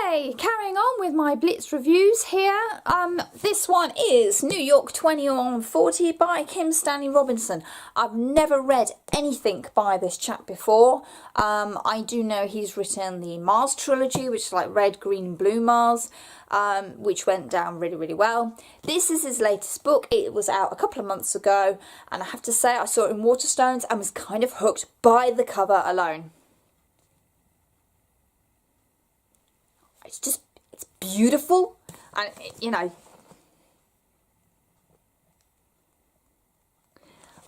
Okay, carrying on with my Blitz reviews here. This one is New York 2140 by Kim Stanley Robinson. I've never read anything by this chap before. I do know he's written the Mars trilogy, which is like Red, Green, Blue Mars, which went down really, really well. This is his latest book. It was out a couple of months ago, and I have to say I saw it in Waterstones and was kind of hooked by the cover alone. It's beautiful, and you know,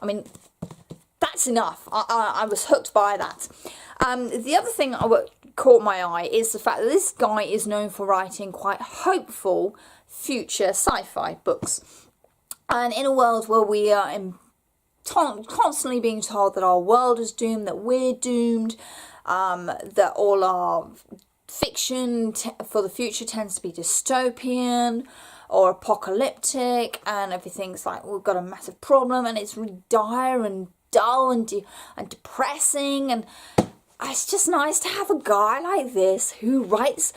I mean, that's enough. I was hooked by that. The other thing that caught my eye is the fact that this guy is known for writing quite hopeful future sci-fi books. And in a world where we are constantly being told that our world is doomed, that we're doomed, that all our fiction for the future tends to be dystopian or apocalyptic, and everything's like we've got a massive problem and it's really dire and dull and depressing, and it's just nice to have a guy like this who writes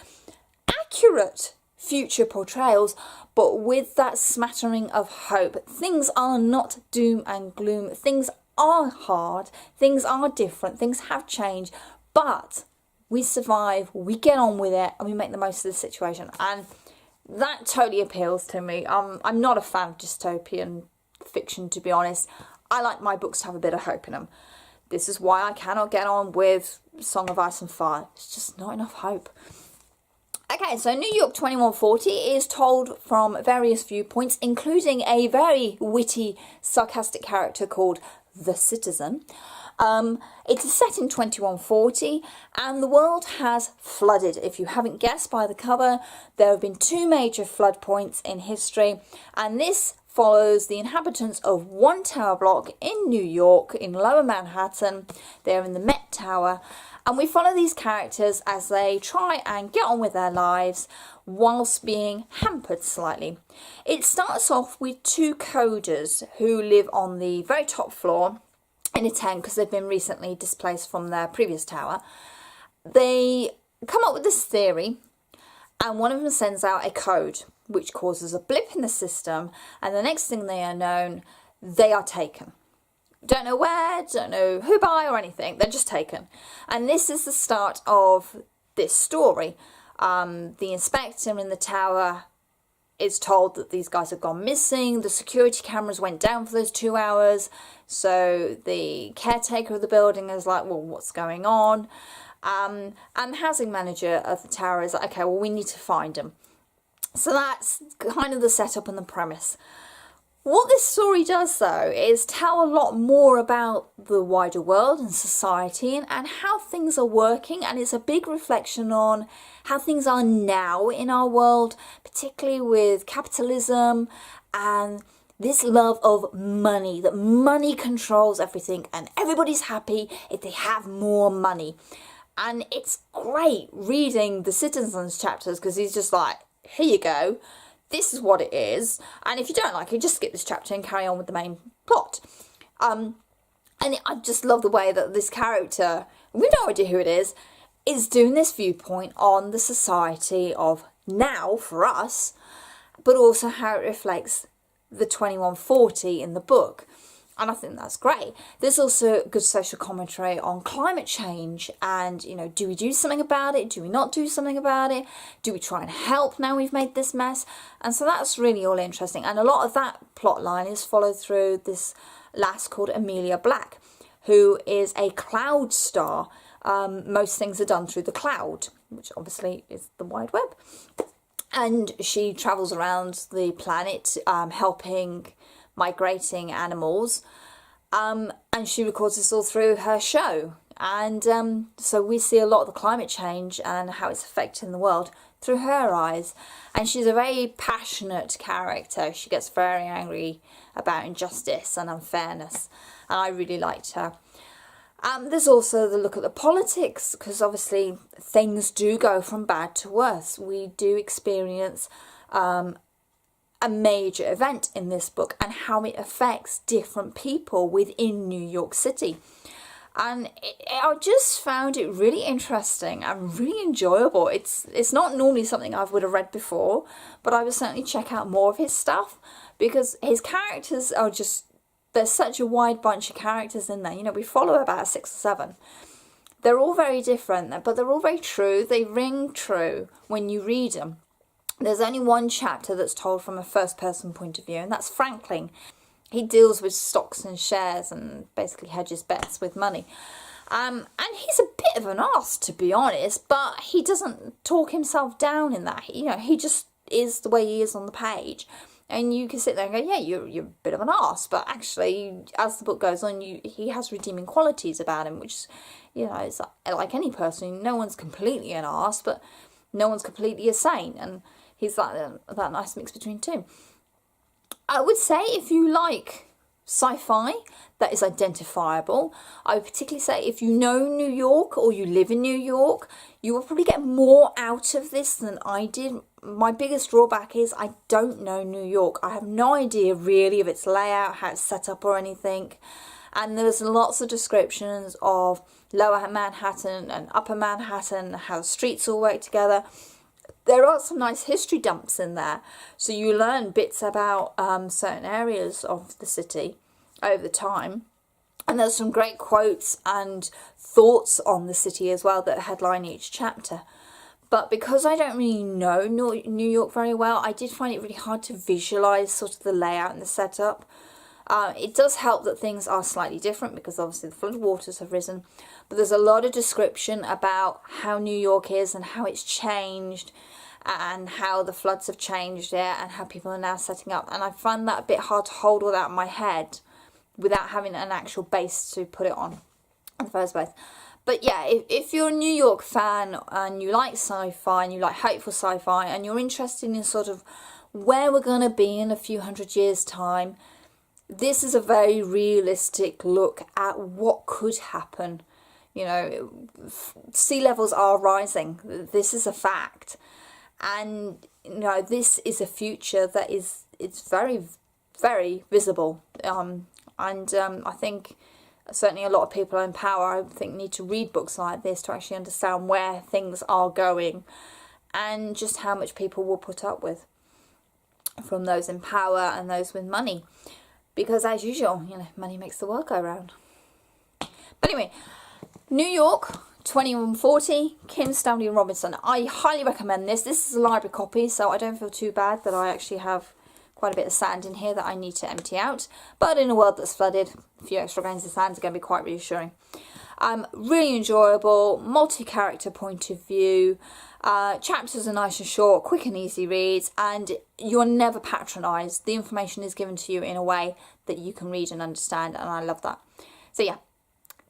accurate future portrayals but with that smattering of hope. Things are not doom and gloom, things are hard, things are different, things have changed, but we survive, we get on with it, and we make the most of the situation. And that totally appeals to me. I'm not a fan of dystopian fiction, to be honest. I like my books to have a bit of hope in them. This is why I cannot get on with Song of Ice and Fire. It's just not enough hope. Okay, so New York 2140 is told from various viewpoints, including a very witty, sarcastic character called The Citizen. It is set in 2140 and the world has flooded. If you haven't guessed by the cover, there have been two major flood points in history, and this follows the inhabitants of one tower block in New York, in Lower Manhattan. They're in the Met Tower, and we follow these characters as they try and get on with their lives whilst being hampered slightly. It starts off with two coders who live on the very top floor in a tent because they've been recently displaced from their previous tower. They come up with this theory, and one of them sends out a code which causes a blip in the system, and the next thing they are known, they are taken. Don't know where, don't know who by or anything, they're just taken. And this is the start of this story. The inspector in the tower is told that these guys have gone missing. The security cameras went down for those 2 hours. So the caretaker of the building is like, well, what's going on? And the housing manager of the tower is like, okay, well, we need to find them. So that's kind of the setup and the premise. What this story does, though, is tell a lot more about the wider world and society and how things are working, and it's a big reflection on how things are now in our world, particularly with capitalism and this love of money, that money controls everything and everybody's happy if they have more money. And it's great reading the Citizens chapters because he's just like, here you go. This is what it is, and if you don't like it, just skip this chapter and carry on with the main plot. And I just love the way that this character, we have no idea who it is doing this viewpoint on the society of now for us, but also how it reflects the 2140 in the book. And I think that's great. There's also good social commentary on climate change and, you know, do we do something about it? Do we not do something about it? Do we try and help now we've made this mess? And so that's really all interesting. And a lot of that plot line is followed through this lass called Amelia Black, who is a cloud star. Most things are done through the cloud, which obviously is the wide web. And she travels around the planet helping migrating animals, and she records this all through her show, and so we see a lot of the climate change and how it's affecting the world through her eyes. And she's a very passionate character. She gets very angry about injustice and unfairness, and I really liked her. There's also the look at the politics, because obviously things do go from bad to worse. We do experience a major event in this book and how it affects different people within New York City. And I just found it really interesting and really enjoyable. It's not normally something I would have read before, but I would certainly check out more of his stuff, because his characters are just, there's such a wide bunch of characters in there. You know, we follow about 6 or 7. They're all very different, but they're all very true. They ring true when you read them. There's only one chapter that's told from a first-person point of view, and that's Franklin. He deals with stocks and shares and basically hedges bets with money. And he's a bit of an arse, to be honest, but he doesn't talk himself down in that. You know, he just is the way he is on the page. And you can sit there and go, yeah, you're a bit of an arse. But actually, as the book goes on, he has redeeming qualities about him, which, you know, it's like any person. No one's completely an arse, but no one's completely a saint. And he's like that nice mix between two. I would say if you like sci-fi that is identifiable, I would particularly say if you know New York or you live in New York, you will probably get more out of this than I did. My biggest drawback is I don't know New York. I have no idea really of its layout, how it's set up or anything. And there's lots of descriptions of lower Manhattan and upper Manhattan, how the streets all work together. There are some nice history dumps in there, so you learn bits about certain areas of the city over time. And there's some great quotes and thoughts on the city as well that headline each chapter. But because I don't really know New York very well, I did find it really hard to visualise sort of the layout and the setup. It does help that things are slightly different because obviously the flood waters have risen. But there's a lot of description about how New York is and how it's changed and how the floods have changed it and how people are now setting up. And I find that a bit hard to hold all that in my head without having an actual base to put it on in the first place. But yeah, if you're a New York fan and you like sci-fi and you like hopeful sci-fi and you're interested in sort of where we're going to be in a few hundred years' time, this is a very realistic look at what could happen. You know, sea levels are rising. This is a fact. And, you know, this is a future that it's very, very visible. I think certainly a lot of people in power, I think, need to read books like this to actually understand where things are going and just how much people will put up with from those in power and those with money. Because as usual, you know, money makes the world go round. But anyway, New York, 2140, Kim Stanley Robinson. I highly recommend this. This is a library copy, so I don't feel too bad that I actually have quite a bit of sand in here that I need to empty out. But in a world that's flooded, a few extra grains of sand is going to be quite reassuring. Really enjoyable, multi-character point of view. Chapters are nice and short, quick and easy reads, and you're never patronised. The information is given to you in a way that you can read and understand, and I love that. So yeah,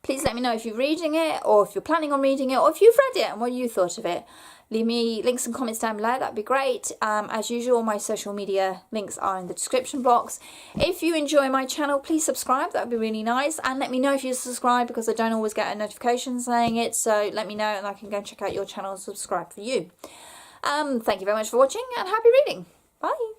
please let me know if you're reading it, or if you're planning on reading it, or if you've read it and what you thought of it. Leave me links and comments down below, that'd be great. As usual, my social media links are in the description box. If you enjoy my channel, please subscribe, that'd be really nice. And let me know if you subscribe, because I don't always get a notification saying it, so let me know and I can go and check out your channel and subscribe for you. Thank you very much for watching, and happy reading. Bye.